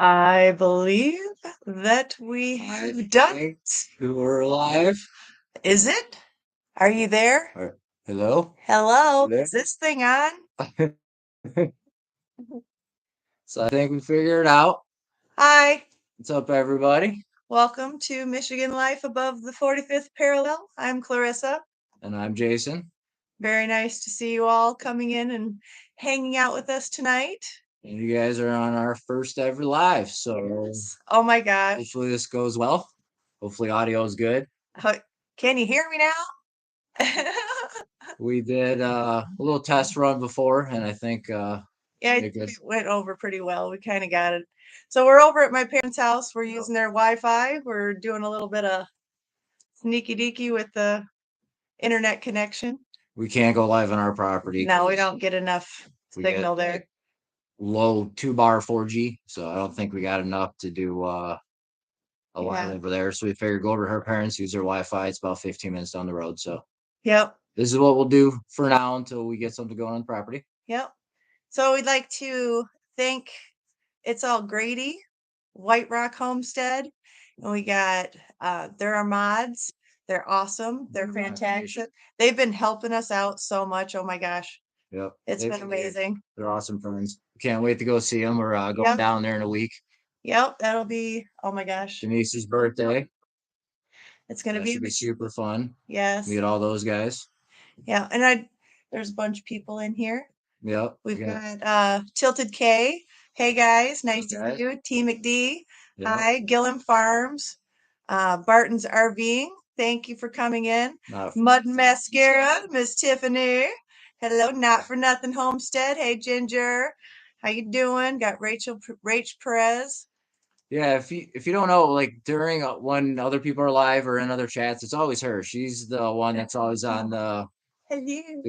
I believe that we have done it. We're live. Is it? Are you there? Hello? Hello? There? Is this thing on? So I think we figured it out. Hi. What's up, everybody? Welcome to Michigan Life Above the 45th Parallel. I'm Clarissa. And I'm Jason. Very nice to see you all coming in and hanging out with us tonight. And you guys are on our first ever live. So Yes. Oh my gosh. hopefully this goes well. Hopefully audio is good. Can you hear me now? We did a little test run before, and I think yeah, it went over pretty well. We kind of got it. So we're over at my parents' house. We're using their Wi-Fi. We're doing a little bit of sneaky deaky with the internet connection. we can't go live on our property. No, we don't get enough signal there. Low 2-bar 4G, so I don't think we got enough to do a live over there. So we figured go over to her parents, use their Wi-Fi. It's about 15 minutes down the road. So yep, this is what we'll do for now until we get something going on the property. Yep. So we'd like to thank It's All Grady, White Rock Homestead, and we got they're our mods. They're awesome. They're fantastic. They've been helping us out so much. Oh my gosh. Yep. It's been amazing. They're awesome friends. Can't wait to go see them. We're going down there in a week. Yep, that'll be, oh my gosh. Denise's birthday. It's going to be super fun. Yes. Meet all those guys. Yeah, and there's a bunch of people in here. Yep. We've got Tilted K. Hey guys, nice to see you. T McD. Yep. Hi, Gillum Farms. Barton's RVing. Thank you for coming in. Mud Mascara, Miss Tiffany. Hello, Not For Nothing Homestead. Hey, Ginger. How you doing? Got Rach Perez. Yeah, if you don't know, like during when other people are live or in other chats, it's always her. She's the one that's always on the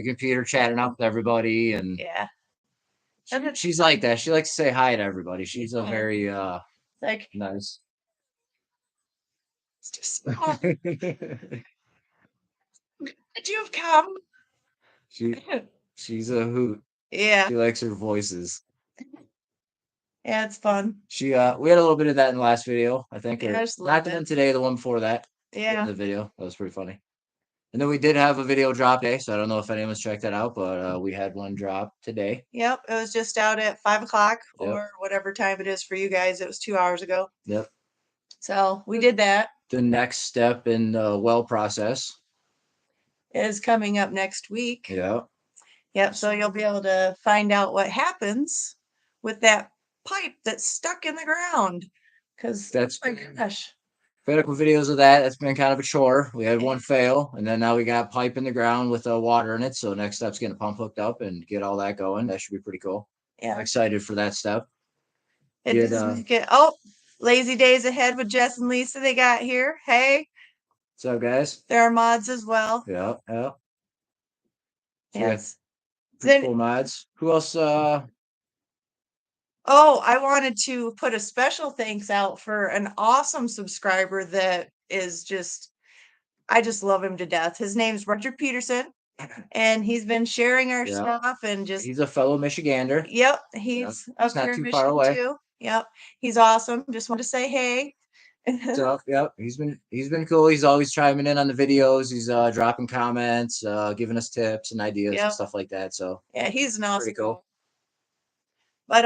computer chatting up with everybody, and yeah, she's like that. She likes to say hi to everybody. She's a very like nice. It's just Did you have come? She's a hoot. Yeah. She likes her voices. Yeah, it's fun. We had a little bit of that in the last video, I think. Yeah, not the one today, the one before that. Yeah. In the video. That was pretty funny. And then we did have a video drop today, so I don't know if anyone's checked that out, but we had one drop today. Yep, it was just out at 5 o'clock or whatever time it is for you guys. It was 2 hours ago. Yep. So we did that. The next step in the well process is coming up next week. Yeah. Yep. So you'll be able to find out what happens with that pipe that's stuck in the ground. Because that's oh my gosh. Critical videos of that. That's been kind of a chore. We had one fail, and then now we got pipe in the ground with water in it. So next step's getting a pump hooked up and get all that going. That should be pretty cool. Yeah. I'm excited for that step. Lazy days ahead with Jess and Lisa they got here. Hey. What's up, guys? There are mods as well. Yeah. Yes. Cool mods. Who else? Oh, I wanted to put a special thanks out for an awesome subscriber that is I just love him to death. His name's Roger Peterson, and he's been sharing our stuff and he's a fellow Michigander. Yep, he's up here in Michigan too. Yep, he's awesome. Just want to say hey. So yep, he's been cool. He's always chiming in on the videos. He's dropping comments, giving us tips and ideas and stuff like that. So yeah, he's an awesome. Pretty cool. But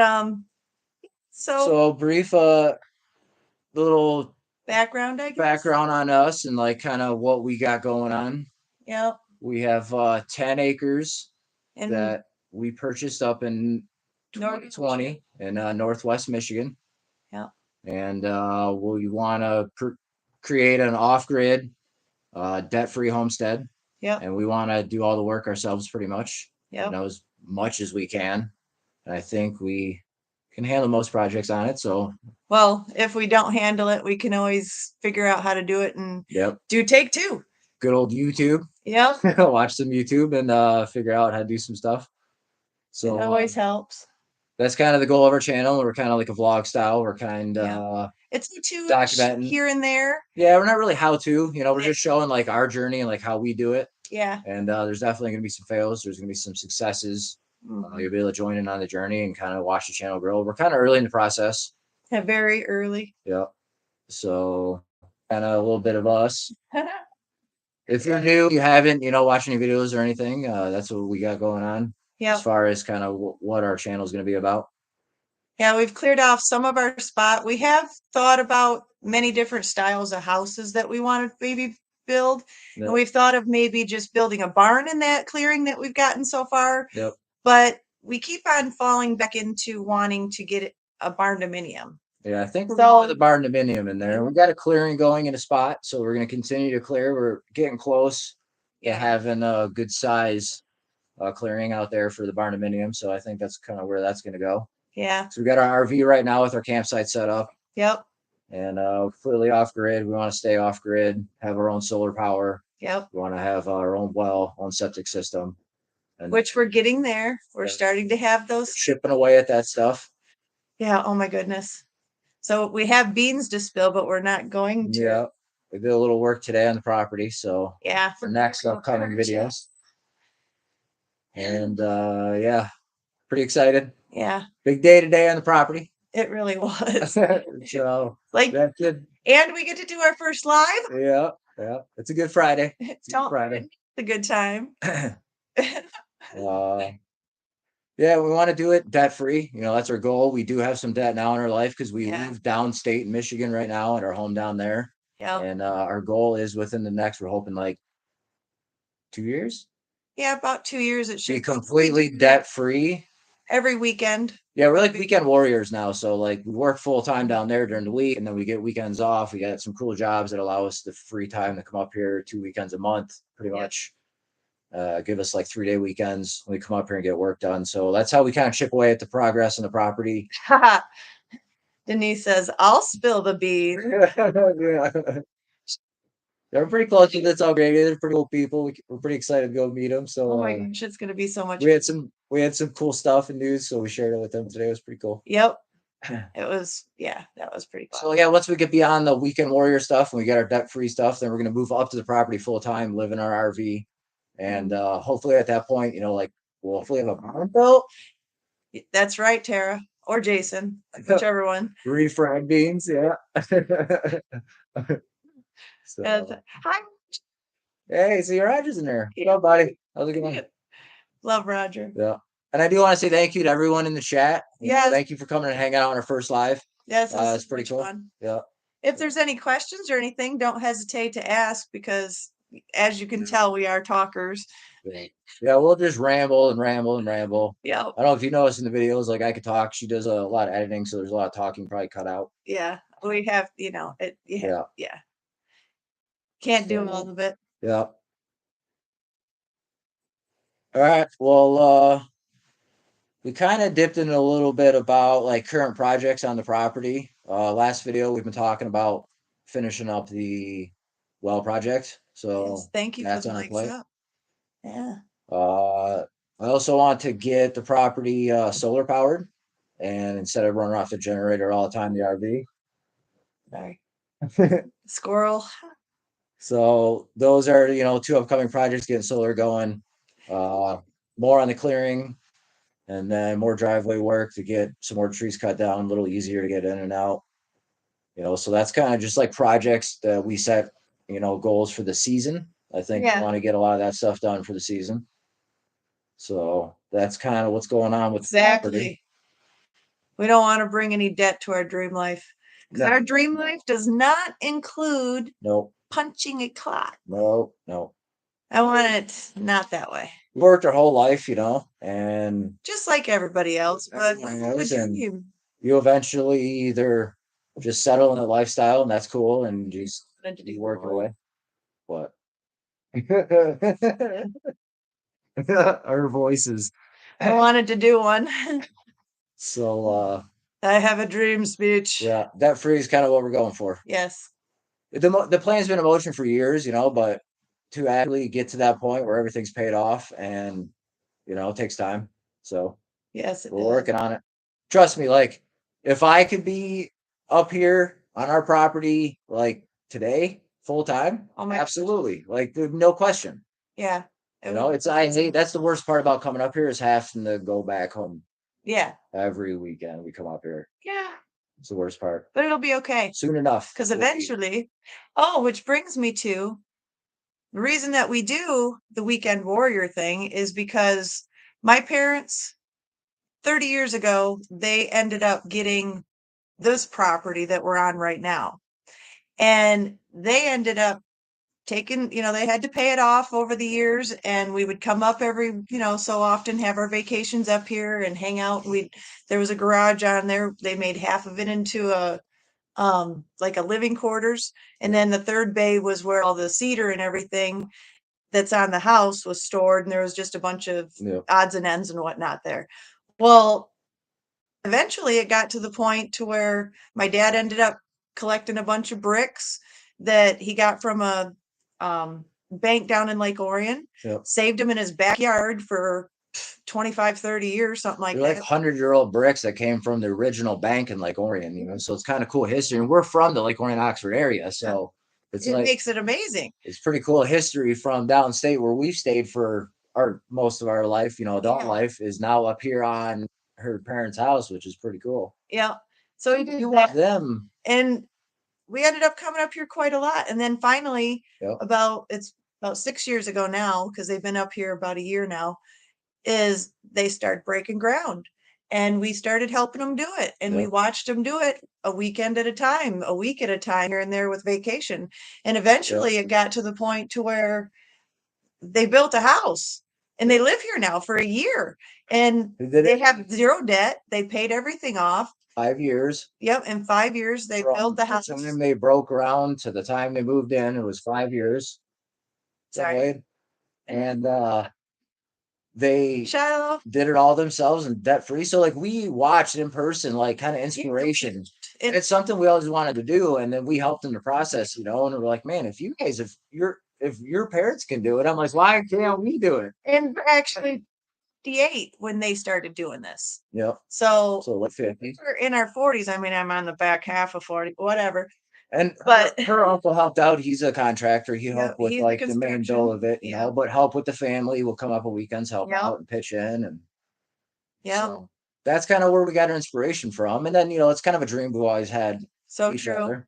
so brief little background, I guess. Background on us and like kind of what we got going on. Yep. We have 10 acres that we purchased up in 2020 in Northwest Michigan. Yeah. And we want to create an off-grid, debt-free homestead. Yeah. And we want to do all the work ourselves pretty much. Yeah. As much as we can. And I think we can handle most projects on it. So well, if we don't handle it, we can always figure out how to do it and do take two. Good old YouTube. Yeah. Watch some YouTube and figure out how to do some stuff. So it always helps. That's kind of the goal of our channel. We're kind of like a vlog style. We're kind of it's to documenting here and there. Yeah, we're not really how to, we're just showing like our journey and like how we do it. Yeah. And there's definitely going to be some fails. There's going to be some successes. You'll be able to join in on the journey and kind of watch the channel grow. We're kind of early in the process. Yeah, very early. Yep. So kind of a little bit of us. If you're new, you haven't, watched any videos or anything, that's what we got going on Yeah. as far as kind of what our channel is going to be about. Yeah, we've cleared off some of our spot. We have thought about many different styles of houses that we want to maybe build. Yep. And we've thought of maybe just building a barn in that clearing that we've gotten so far. Yep. But we keep on falling back into wanting to get a barn dominium. Yeah, I think we're going with the barn dominium in there. We got a clearing going in a spot, so we're going to continue to clear. We're getting close to having a good size clearing out there for the barn dominium. So I think that's kind of where that's going to go. Yeah. So we got our RV right now with our campsite set up. Yep. And completely off grid. We want to stay off grid, have our own solar power. Yep. We want to have our own well, own septic system. And which we're getting there. We're starting to have those. Chipping away at that stuff. Yeah. Oh my goodness. So we have beans to spill, but we're not going to. Yeah. We did a little work today on the property. So yeah, for next upcoming videos. And yeah, pretty excited. Yeah. Big day today on the property. It really was. So like that's good. And we get to do our first live. Yeah. Yeah. It's a good Friday. It's a good time. Yeah, we want to do it debt free. That's our goal. We do have some debt now in our life because we live downstate in Michigan right now at our home down there. Yeah. And our goal is within the next, we're hoping like 2 years. Yeah, about 2 years. It should be completely debt free. Every weekend. Yeah, we're like weekend warriors now. So like we work full time down there during the week, and then we get weekends off. We got some cool jobs that allow us the free time to come up here 2 weekends a month, pretty much. Give us like 3-day weekends. We come up here and get work done. So that's how we kind of chip away at the progress in the property. Denise says, I'll spill the beans. They're pretty close. That's all great. They're pretty cool people. We're pretty excited to go meet them. So oh my gosh, it's gonna be so much. We had some cool stuff and news, so we shared it with them today. It was pretty cool. Yep. It was, that was pretty fun. So yeah, once we get beyond the weekend warrior stuff and we get our debt free stuff, then we're gonna move up to the property full time, live in our RV, and hopefully at that point, we'll hopefully have a barn built. That's right, Tara or Jason, whichever one. Refried beans, yeah. Hi. Hey, see Roger's in there. What's up, buddy? How's it going? Love Roger. Yeah. And I do want to say thank you to everyone in the chat. Yeah. Thank you for coming and hanging out on our first live. Yes, it's pretty cool. Fun. Yeah. If there's any questions or anything, don't hesitate to ask because as you can tell, we are talkers. Yeah, we'll just ramble and ramble and ramble. Yeah. I don't know if you noticed in the videos, like I could talk. She does a lot of editing, so there's a lot of talking probably cut out. Yeah. We have, Yeah. Can't do all of it. Yeah. All right. Well, we kind of dipped in a little bit about like current projects on the property. Last video, we've been talking about finishing up the well project. So thank you. That's on the plate. Yeah. I also want to get the property solar powered, and instead of running off the generator all the time, the RV. Sorry. Squirrel. So those are, 2 upcoming projects, getting solar going, more on the clearing, and then more driveway work to get some more trees cut down, a little easier to get in and out. So that's kind of just like projects that we set, goals for the season. I think we want to get a lot of that stuff done for the season. So that's kind of what's going on with the property. We don't want to bring any debt to our dream life. Because our dream life does not include punching a clock. No. I want it not that way. We worked our whole life, and just like everybody else, but you eventually either just settle in a lifestyle, and that's cool, and just work your way. What? Our voices. I wanted to do one. So I have a dream speech. Yeah, debt free is kind of what we're going for. Yes. The plan's been in motion for years, but to actually get to that point where everything's paid off and it takes time. So yes, we're working on it. Trust me, like if I could be up here on our property like today, full time, absolutely. Like no question. Yeah. I hate that's the worst part about coming up here is having to go back home. Yeah. Every weekend we come up here. Yeah. It's the worst part. But it'll be okay. Soon enough. Because eventually, which brings me to the reason that we do the weekend warrior thing is because my parents, 30 years ago, they ended up getting this property that we're on right now. And they ended up taking, they had to pay it off over the years, and we would come up every, so often, have our vacations up here and hang out. There was a garage on there. They made half of it into a like a living quarters, and then the third bay was where all the cedar and everything that's on the house was stored, and there was just a bunch of odds and ends and whatnot there. Well, eventually it got to the point to where my dad ended up collecting a bunch of bricks that he got from a bank down in Lake Orion, saved them in his backyard for 25, 30 years, something like They're that. like 100-year-old bricks that came from the original bank in Lake Orion, so it's kind of cool history. And we're from the Lake Orion, Oxford area, so it makes it amazing. It's pretty cool history from downstate where we've stayed for most of our life, adult life is now up here on her parents' house, which is pretty cool. Yeah. So you want them. And we ended up coming up here quite a lot. And then finally, it's about 6 years ago now, because they've been up here about a year now, is they start breaking ground. And we started helping them do it. And we watched them do it a weekend at a time, a week at a time, here and there with vacation. And eventually it got to the point to where they built a house and they live here now for a year. And they have zero debt. They paid everything off. 5 years. Yep. In 5 years, they built the house. The time they broke ground to the time they moved in, it was 5 years. Sorry. And they did it all themselves and debt free. So we watched in person, kind of inspiration. It's something we always wanted to do. And then we helped in the process, and we're like, man, if your parents can do it, I'm like, why can't we do it? And actually 58 when they started doing this. Yep. So like 50. We're in our 40s. I mean, I'm on the back half of 40, whatever. But her uncle helped out. He's a contractor. He helped with the main bill of it, but help with the family. We'll come up on weekends, help out and pitch in. And so that's kind of where we got our inspiration from. And then, it's kind of a dream we've always had. So true.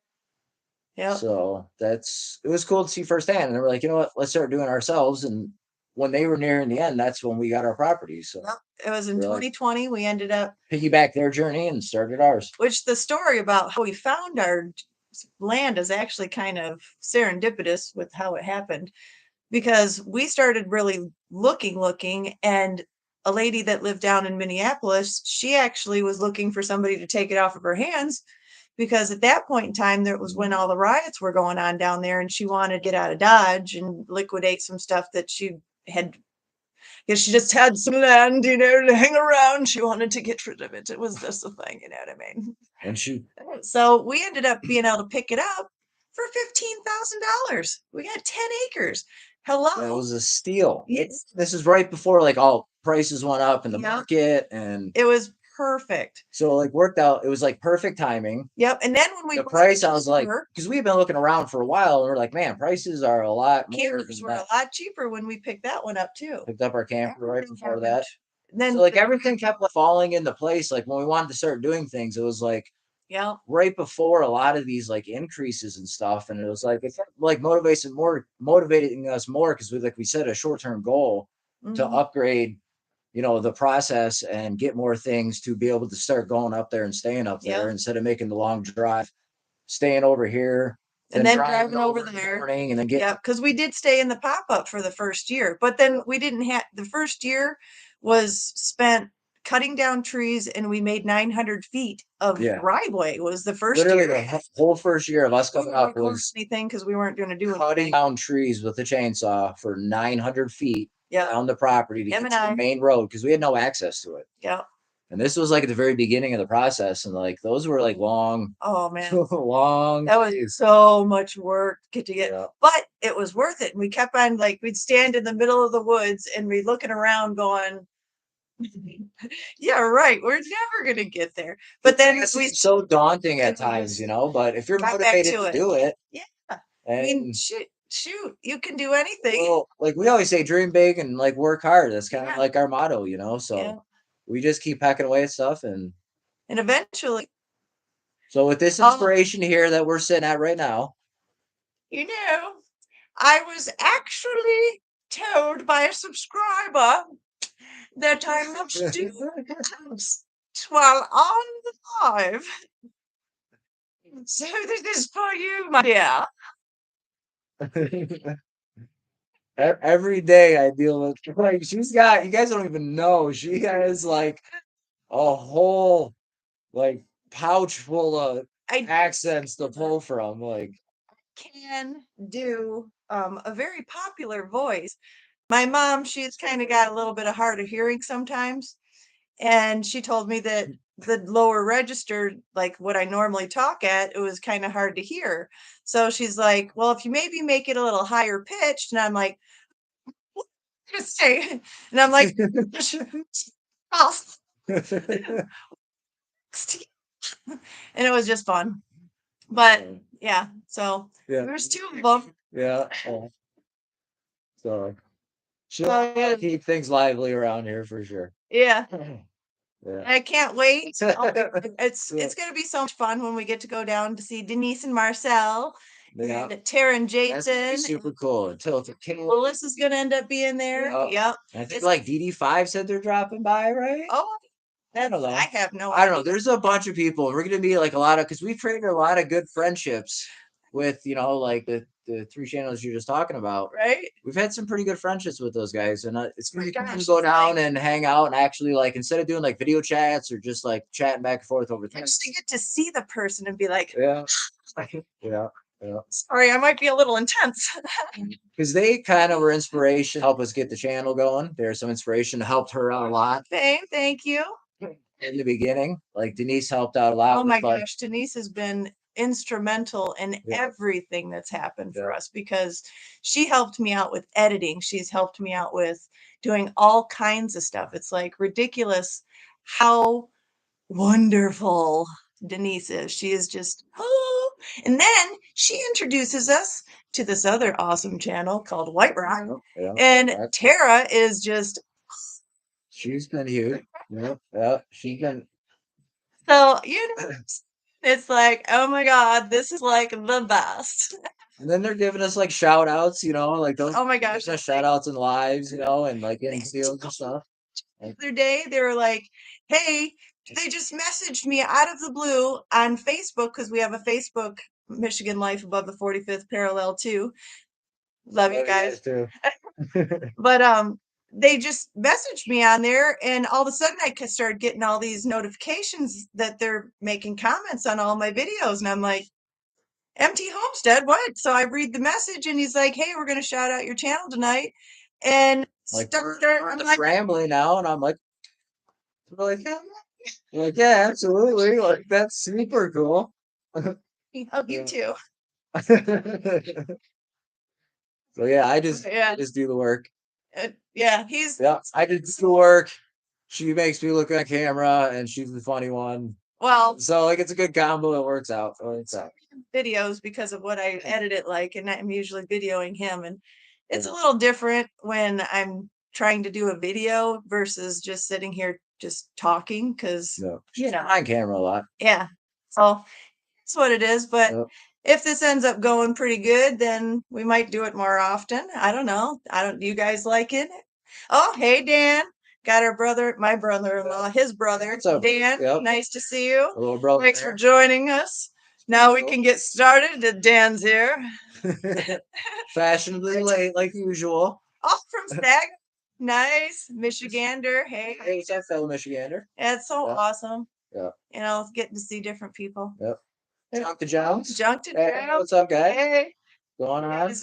Yeah. So it was cool to see firsthand. And we're like, you know what, let's start doing it ourselves. And when they were nearing the end, that's when we got our property. So it was in 2020. We ended up piggyback their journey and started ours. Which the story about how we found our land is actually kind of serendipitous with how it happened, because we started really looking, and a lady that lived down in Minneapolis, she actually was looking for somebody to take it off of her hands, because at that point in time, there was when all the riots were going on down there, and she wanted to get out of Dodge and liquidate some stuff that she had, because she just had some land, to hang around. She wanted to get rid of it. It was just a thing, you know what I mean? And so we ended up being able to pick it up for $15,000. We got 10 acres. Hello. That was a steal. This is right before all prices went up in the market, and it was perfect. So worked out. It was perfect timing. Yep. And then when we the price, I was like, because we've been looking around for a while, and we're like, man, prices are a lot more. Campers were a lot cheaper when we picked that one up too. Picked up our camper right before that. Then so everything kept falling into place. When we wanted to start doing things, it was right before a lot of these increases and stuff, and it was it kept motivating us more, because we set a short-term goal to upgrade the process and get more things to be able to start going up there and staying up there, instead of making the long drive, staying over here and then driving over there, and then because we did stay in the pop-up for the first year, but then we didn't have, the first year was spent cutting down trees, and we made 900 feet of driveway. Was the first literally year. The whole first year of us coming up was anything, because we weren't going to do cutting down trees with a chainsaw for 900 feet down the property to get to the main road, because we had no access to it. Yeah. And this was at the very beginning of the process, and those were long. Oh man, long. That was so much work to get, but it was worth it. And we kept on we'd stand in the middle of the woods and we'd looking around, going, yeah, right, we're never gonna get there. But then it's so daunting at times, but if you're motivated to do it, I mean, shoot, you can do anything. Well, we always say, dream big and work hard. That's kind of our motto, so we just keep hacking away at stuff, and eventually So with this inspiration here that we're sitting at right now, you know, I was actually told by a subscriber that I must do while on the live. So this is for you, my dear. every day I deal with, like, she's got, you guys don't even know, she has like a whole like pouch full of accents to pull from. Like, can do a very popular voice. My mom, she's kind of got a little bit of hard of hearing sometimes. And she told me that the lower register, like what I normally talk at, it was kind of hard to hear. So she's like, well, if you maybe make it a little higher pitched. And I'm like, what did you say? And I'm like, oh, and it was just fun. But yeah, so there's two of them. Yeah. So she'll keep things lively around here for sure. Yeah. Yeah. I can't wait. It's gonna be so much fun when we get to go down to see Denise and Marcel, Yeah. and Tara and That's gonna be Jason. super cool. Until Melissa's gonna end up being there. Yep. I think like DD5 said they're dropping by, right? Oh, I don't know. I have no I don't know. idea. There's a bunch of people. We're gonna be like a lot of, because we've created a lot of good friendships with, like the three channels you're just talking about. Right? We've had some pretty good friendships with those guys, and it's my really fun to gosh, go it's down like- and hang out and actually, like, instead of doing like video chats or just like chatting back and forth over text. Actually get to see the person and be like, Yeah. Yeah. Yeah. sorry, I might be a little intense. Because they kind of were inspiration to help us get the channel going. There's some inspiration to help her out a lot Thank you. in the beginning. Like Denise helped out a lot. Oh my with, like, gosh, Denise has been instrumental in everything that's happened for us, because she helped me out with editing. She's helped me out with doing all kinds of stuff. It's like ridiculous how wonderful Denise is. She is just, oh, and then she introduces us to this other awesome channel called White Rock. And Tara is just, she's been huge. Yeah, she's been. so, it's like, oh my God, this is like the best. And then they're giving us like shout outs, like those. Oh my gosh. Shout outs and lives, and like in videos and stuff. The other day, they were like, hey, they just messaged me out of the blue on Facebook, because we have a Facebook, Michigan Life Above the 45th Parallel too. Love you guys. Too. But they just messaged me on there, and all of a sudden I started getting all these notifications that they're making comments on all my videos, and I'm like, MT Homestead, what? So I read the message, and he's like, hey, we're going to shout out your channel tonight. And like, I'm like rambling now, and I'm like, yeah, absolutely. Like, that's super cool. you too. So yeah, I just do the work. Yeah, I just do the work. She makes me look on camera, and she's the funny one. Well, so like it's a good combo. It works out. Videos because of what I edit it like, and I'm usually videoing him, and it's a little different when I'm trying to do a video versus just sitting here just talking, because on camera a lot. Yeah, so that's what it is. But if this ends up going pretty good, then we might do it more often. I don't know. Do you guys like it? Oh, hey, Dan. Got my brother-in-law, his brother, Dan. Nice to see you. Little brother. Thanks for joining us. Now we can get started. Dan's here. Fashionably late, like usual. Oh, from Stag. Nice. Michigander. Hey. Hey, that fellow Michigander. That's so awesome. Yeah. Getting to see different people. Yep. Junk to Jones. Hey, what's up, guys? Hey. Going on?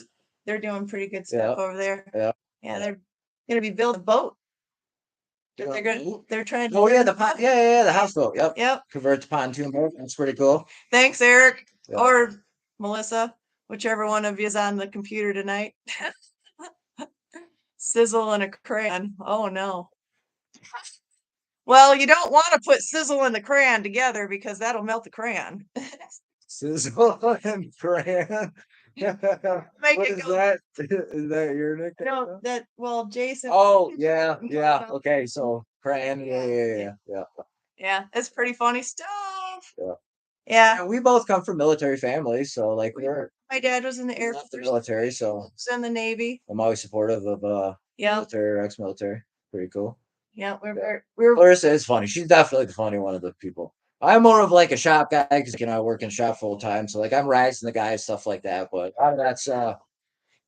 They're doing pretty good stuff over there. Yeah. Yeah, they're gonna be building a boat. They're trying to. Oh yeah, the houseboat. Yep. Yep. Convert to pontoon boat. That's pretty cool. Thanks, Eric or Melissa, whichever one of you is on the computer tonight. Sizzle and a crayon. Oh no. Well, you don't want to put sizzle and the crayon together, because that'll melt the crayon. Sizzle and crayon. What is that? Is that your nickname? No, Jason. Oh yeah. Okay, so crayon. Yeah. Yeah, it's pretty funny stuff. Yeah. Yeah. we both come from military families, so like My dad was in the Air left the Force. military, so Was in the Navy. I'm always supportive of Yeah. military or ex-military. Pretty cool. Yeah, Yeah. we're Clarissa is funny. She's definitely the funny one of the people. I'm more of like a shop guy because I work in shop full time, so like I'm rising the guy stuff like that. But that's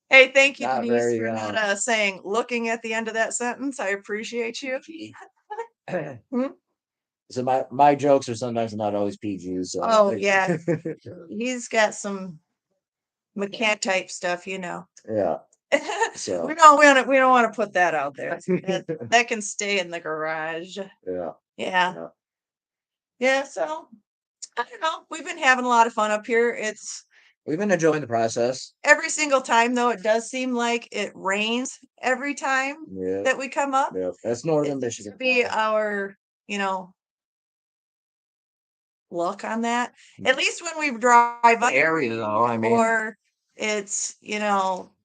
Hey, thank you, not Denise, very. for not saying looking at the end of that sentence. I appreciate you. Hmm? So my jokes are sometimes not always PG. So Oh yeah, he's got some McCann type stuff, you know. yeah. So we don't want to put that out there. That can stay in the garage. yeah. Yeah. Yeah. So I don't know. We've been having a lot of fun up here. We've been enjoying the process. Every single time, though, it does seem like it rains every time that we come up. Yeah, that's northern Michigan. To be our, luck on that. At least when we drive up area, though. I mean, or it's,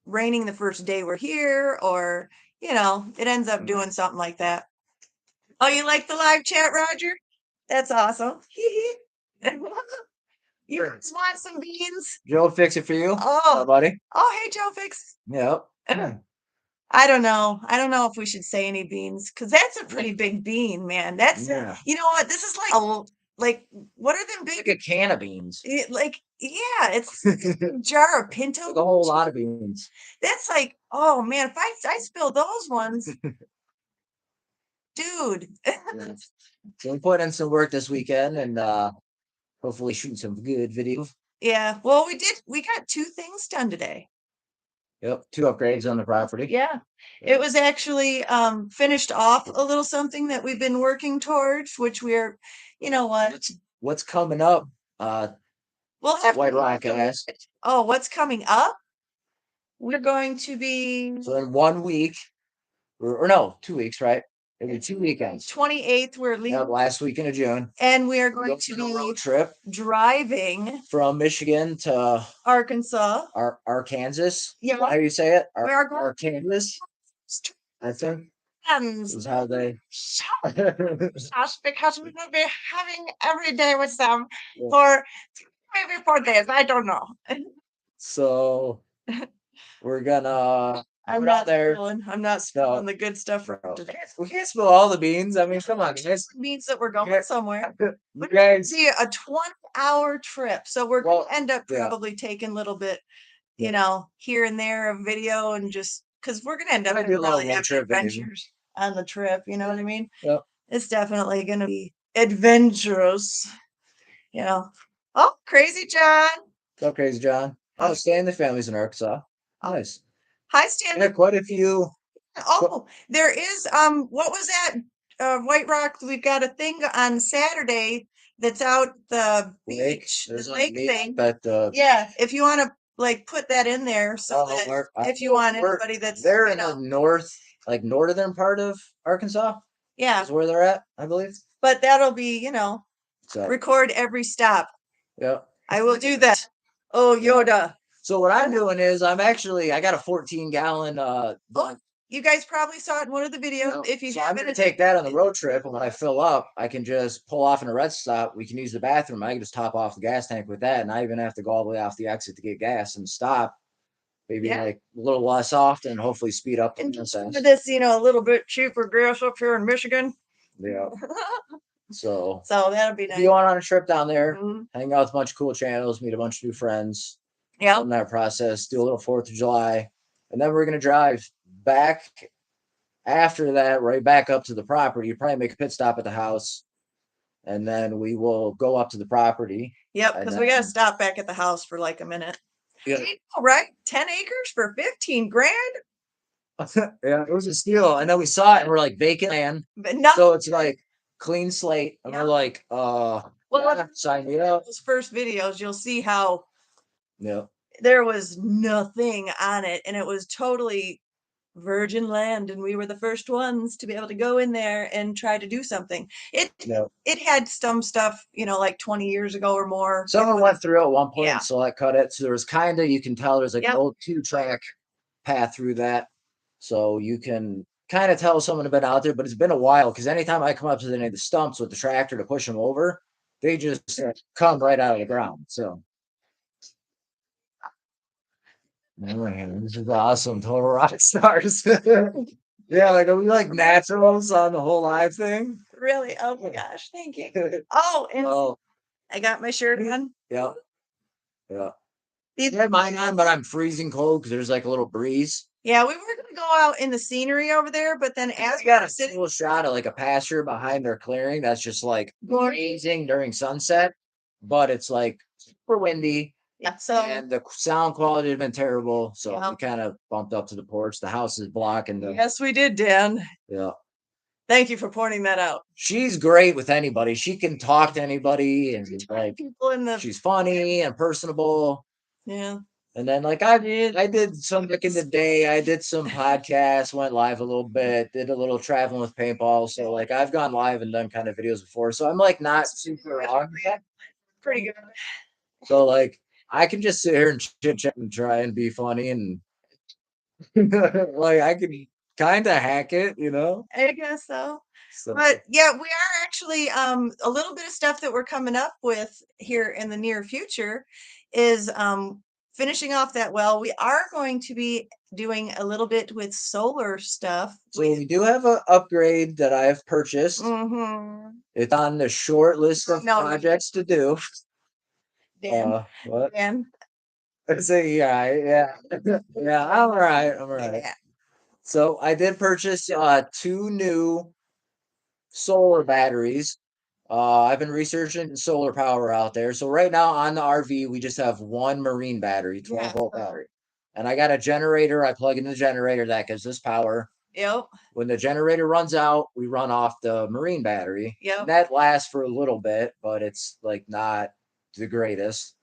raining the first day we're here, or, it ends up doing something like that. Oh, you like the live chat, Roger? That's awesome. You guys want some beans? Joe, fix it for you. Oh, buddy. Oh, hey, Joe, fix. Yep. I don't know. I don't know if we should say any beans because that's a pretty big bean, man. That's you know what? This is like what are them big? Like a can of beans. It's a jar of pinto. Like a whole lot of beans. That's like, oh man, if I spill those ones, dude. So we put in some work this weekend and hopefully shoot some good video. Yeah. Well, we got 2 things done today. Yep, 2 upgrades on the property. Yeah. It was actually finished off a little something that we've been working towards, which we're, you know what? What's coming up? We'll have White Rock ass. Oh, what's coming up? We're going to be So in 1 week, or no, 2 weeks, right? It'll be 2 weekends. 28th, we're leaving. Last weekend of June. And we are going to be road trip driving from Michigan to Arkansas. Arkansas. Yeah. How do you say it? We are going Arkansas. I think. Is how they. Us because we will be having every day with them for maybe 4 days. I don't know. So we're gonna. I'm not spilling the good stuff from we can't spill all the beans. I mean, come on, guys. It means that we're going somewhere. You guys, see a 20-hour trip. So we're gonna end up probably taking a little bit, here and there of video and just because we're gonna end up do a little road trip adventures on the trip. You know what I mean? Yep. It's definitely gonna be adventurous. Oh, crazy John. What's up, crazy John? Oh, staying in the families in Arkansas. Nice. Hi, Stanley. Yeah, quite a few. Oh, there is what was that? White Rock, we've got a thing on Saturday that's out the beach, the lake thing. But yeah, if you want to like put that in there, so that if you want anybody that's they're in the northern part of Arkansas. Yeah, is where they're at, I believe. But that'll be, record every stop. Yeah, I will do that. Oh, Yoda. So what I'm doing is I got a 14-gallon you guys probably saw it in one of the videos. If you I'm gonna take that on the road trip, and when I fill up, I can just pull off in a rest stop. We can use the bathroom. I can just top off the gas tank with that, and I even have to go all the way off the exit to get gas and stop. Maybe like a little less often, and hopefully speed up the process. This, a little bit cheaper gas up here in Michigan. Yeah. So that'll be nice. Be going on a trip down there, hang out with a bunch of cool channels, meet a bunch of new friends. Yeah. In that process, do a little 4th of July, and then we're gonna drive back. After that, right back up to the property. You probably make a pit stop at the house, and then we will go up to the property. Yep, because we gotta stop back at the house for like a minute. Yeah. Right? 10 acres for 15 grand. Yeah, it was a steal. I know we saw it and we're like vacant land. But no, so it's like clean slate. And we're like, sign me up. Those first videos, you'll see how there was nothing on it, and it was totally virgin land, and we were the first ones to be able to go in there and try to do something. It had some stuff, like 20 years ago or more. Someone went through at one point and select cut it. So there was you can tell there's like an old 2-track path through that. So you can kind of tell someone had been out there, but it's been a while because anytime I come up to any of the stumps with the tractor to push them over, they just come right out of the ground. So, man, this is awesome. Total rock stars. Yeah, like are we like naturals on the whole live thing? Really? Oh my gosh, thank you. Oh, and Oh, I got my shirt on. yeah, yeah. These- I had mine on, but I'm freezing cold because there's like a little breeze. Yeah, we were gonna go out in the scenery over there, but then as I got a single shot of like a pasture behind their clearing that's just like amazing during sunset, but it's like super windy. yeah, so And the sound quality has been terrible, so Yeah. we kind of bumped up to the porch. The house is blocking the. yes, we did, Dan. Yeah, Thank you for pointing that out. she's great with anybody. She can talk to anybody, and like People in the she's funny and personable. yeah. And then like I did some back in the day. I did some podcasts, went live a little bit, did a little traveling with paintball. So like I've gone live and done kind of videos before. So I'm like not super wrong. Pretty good. So like I can just sit here and chit chat and try and be funny and like I can kind of hack it, you know. I guess so. So But yeah, we are actually a little bit of stuff that we're coming up with here in the near future is finishing off that well. We are going to be doing a little bit with solar stuff. so we do have an upgrade that I've purchased. Mm-hmm. It's on the short list of No. projects to do. Dan, What? Dan. So yeah. Yeah, I'm all right. I'm all right. Yeah. So I did purchase 2 new solar batteries. I've been researching solar power out there. So right now on the RV, we just have one marine battery, 12-volt battery. And I got a generator. I plug in the generator that gives us power. Yep. When the generator runs out, we run off the marine battery. Yep. And that lasts for a little bit, but it's like not the greatest.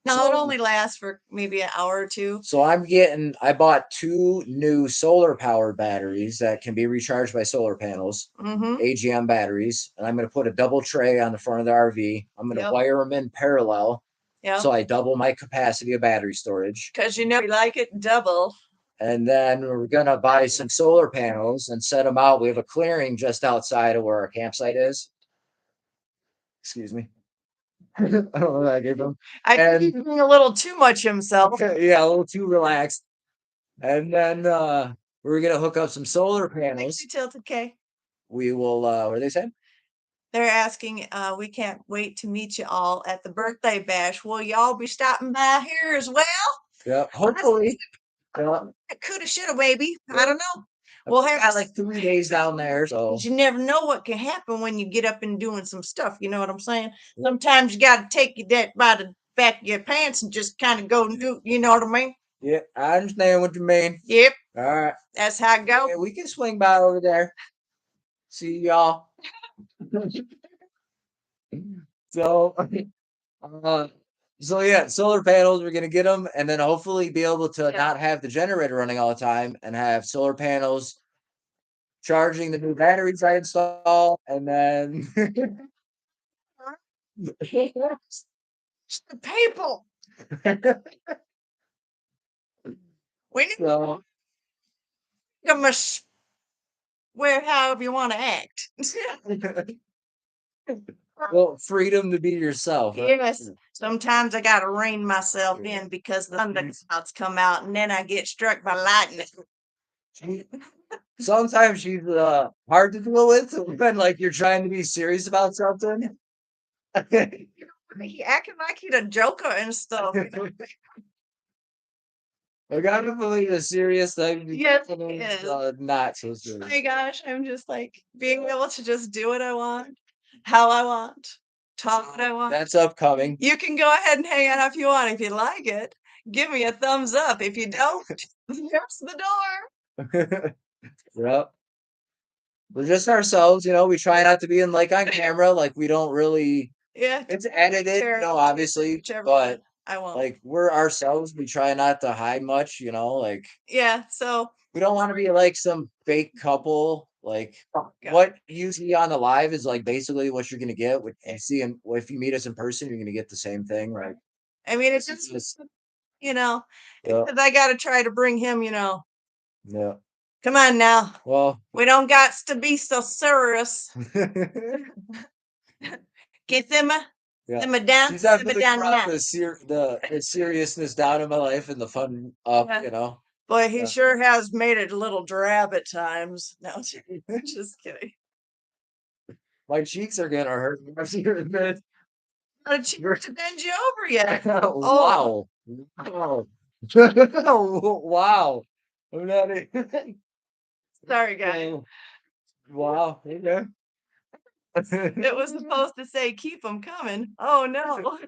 No, it only lasts for maybe an hour or two. So I bought 2 new solar powered batteries that can be recharged by solar panels, Mm-hmm. AGM batteries, and I'm going to put a double tray on the front of the RV. I'm going to wire them in parallel. Yeah. So I double my capacity of battery storage. Because you know we like it double. And then we're going to buy some solar panels and set them out. We have a clearing just outside of where our campsite is. Excuse me. I don't know what I gave him. I think he's being a little too much himself. Yeah, a little too relaxed. And then we're gonna hook up some solar panels. Tilted K. We will what are they saying? They're asking, we can't wait to meet you all at the birthday bash. Will y'all be stopping by here as well? Yeah, hopefully. Coulda, shoulda, maybe. I don't know. We'll got like 3 days down there, so you never know what can happen when you get up and doing some stuff. You know what I'm saying? Sometimes you got to take you that by the back of your pants and just kind of go and do. You know what I mean? yeah, I understand what you mean. Yep. All right, That's how it goes. yeah, we can swing by over there. See y'all. So, so yeah, solar panels. We're gonna get them, and then hopefully be able to not have the generator running all the time, and have solar panels charging the new batteries I install, and then The people. We need so them where however you want to act. well, freedom to be yourself. Right? Yes. Sometimes I gotta rein myself in because the thunderclouds come out and then I get struck by lightning. Sometimes she's hard to deal with when like you're trying to be serious about something. He acting like he's a joker and stuff. I gotta believe a serious thing. Yes, it is. Not so Oh serious. my gosh, I'm just like being able to just do what I want, how I want, talk what I want. That's upcoming. You can go ahead and hang out if you want. If you like it, give me a thumbs up. If you don't, there's the door. Yep. We're just ourselves, you know. We try not to be in like on camera, like we don't really. Yeah, It's edited, you know, obviously, but I won't. like we're ourselves. We try not to hide much, you know. Like Yeah, so we don't want to be like some fake couple. Like what you see on the live is like basically what you're gonna get. What you see, and if you meet us in person, you're gonna get the same thing, right? I mean, it's just you know, Yeah. because I got to try to bring him. You know, Yeah. come on now. Well, We don't got to be so serious. Get them, Yeah. simmer down, She's having simmer to down drop now. the seriousness down in my life and the fun up, Yeah. you know. Boy, he Yeah. sure has made it a little drab at times. No, just kidding. My cheeks are getting hurt. I've seen her admit. Not a chance to bend you over yet. Oh, Wow. Wow. Wow. I'm not sorry, guys. Wow. Okay. It was supposed to say keep them coming. Oh no.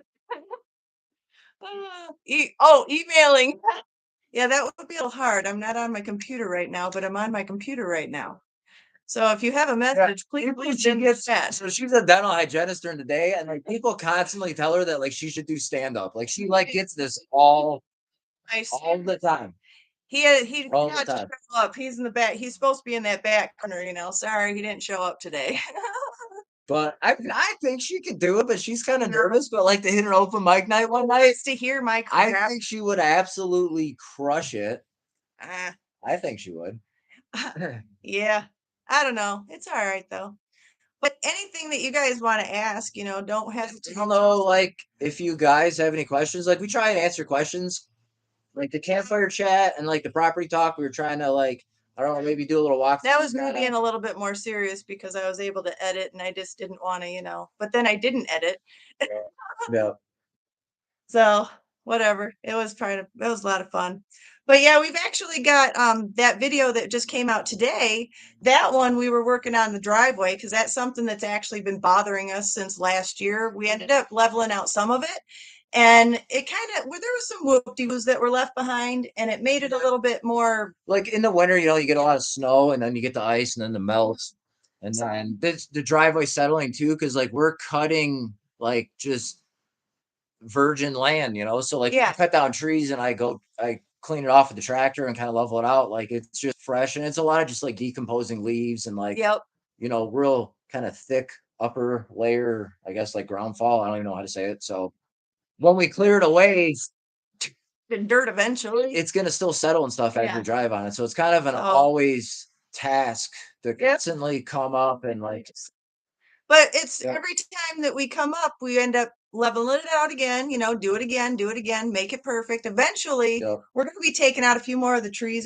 Emailing. Yeah, that would be a little hard. I'm not on my computer right now, but I'm on my computer right now. So if you have a message, please send the chat. So she's a dental hygienist during the day, and like people constantly tell her that like she should do stand up. Like she like gets this all the time. He All the had to time. show up. He's in the back. He's supposed to be in that back corner, you know. Sorry, he didn't show up today. But I think she could do it, but she's kind of nervous. But like to hit an open mic night one night, To hear my I crap. think she would absolutely crush it. Uh, I think she would. yeah, I don't know. It's all right though. But anything that you guys want to ask, you know, don't hesitate. I don't know, like if you guys have any questions, like we try and answer questions, like the campfire chat and like the property talk. We were trying to like I don't know, maybe do a little walk. That was me being a little bit more serious because I was able to edit and I just didn't want to, you know. But then I didn't edit. Yeah. So whatever. It was a lot of fun. But yeah, we've actually got that video that just came out today. That one we were working on the driveway because that's something that's actually been bothering us since last year. We ended up leveling out some of it. And it kind of there was some whoop-de-woos that were left behind, and it made it a little bit more Like in the winter, you know, you get a lot of snow and then you get the ice and then the melts. And then the driveway settling too, because like we're cutting like just virgin land, you know. So like I cut down trees and I clean it off with the tractor and kind of level it out. Like it's just fresh and it's a lot of just like decomposing leaves and like you know, real kind of thick upper layer, I guess like ground fall. I don't even know how to say it. So when we clear it away, the dirt eventually. it's gonna still settle and stuff as we drive on it. So it's kind of an always task to constantly come up and like. But it's every time that we come up, we end up leveling it out again, you know, do it again, make it perfect. Eventually, we're going to be taking out a few more of the trees